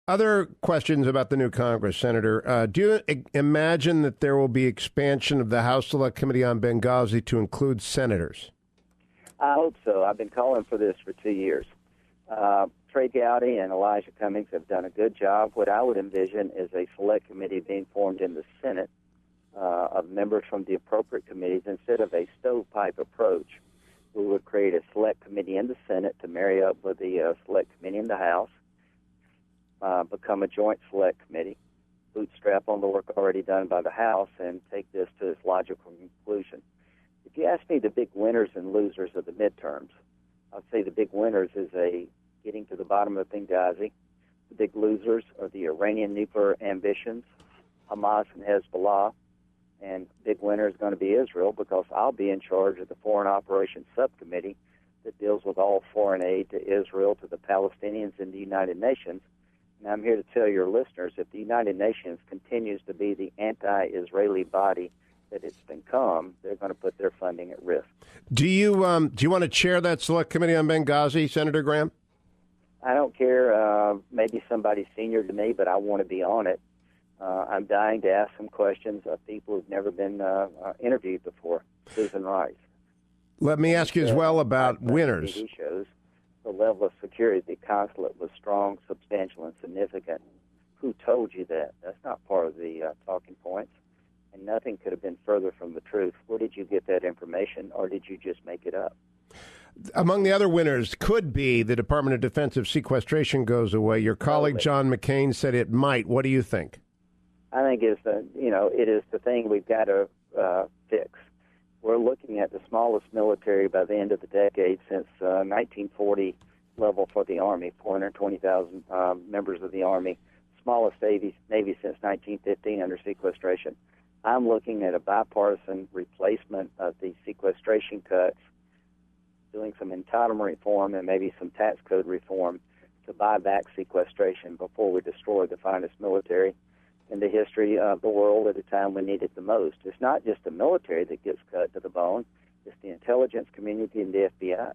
Other questions about the new Congress, Senator. Do you imagine that there will be expansion of the House Select Committee on Benghazi to include senators? I hope so. I've been calling for this for 2 years. Trey Gowdy and Elijah Cummings have done a good job. What I would envision is a select committee being formed in the Senate of members from the appropriate committees instead of a stovepipe approach. We would create a select committee in the Senate to marry up with the select committee in the House, become a joint select committee, bootstrap on the work already done by the House, and take this to its logical conclusion. If you ask me the big winners and losers of the midterms, I'd say the big winners is getting to the bottom of Benghazi. The big losers are the Iranian nuclear ambitions, Hamas and Hezbollah, and big winner is going to be Israel, because I'll be in charge of the Foreign Operations Subcommittee that deals with all foreign aid to Israel, to the Palestinians, and the United Nations. And I'm here to tell your listeners, if the United Nations continues to be the anti-Israeli body that it's become, they're going to put their funding at risk. Do you want to chair that select committee on Benghazi, Senator Graham? I don't care. Maybe somebody senior to me, but I want to be on it. I'm dying to ask some questions of people who've never been interviewed before. Susan Rice. Let me ask you as well about winners. TV shows, the level of security at the consulate was strong, substantial, and significant. Who told you that? That's not part of the talking points. And nothing could have been further from the truth. Where did you get that information, or did you just make it up? Among the other winners could be the Department of Defense if sequestration goes away. Your colleague John McCain said it might. What do you think? I think it is the thing we've got to fix. We're looking at the smallest military by the end of the decade since 1940 level for the Army, 420,000 members of the Army, smallest Navy since 1915 under sequestration. I'm looking at a bipartisan replacement of the sequestration cuts, doing some entitlement reform and maybe some tax code reform to buy back sequestration before we destroy the finest military in the history of the world at a time we need it the most. It's not just the military that gets cut to the bone. It's the intelligence community and the FBI.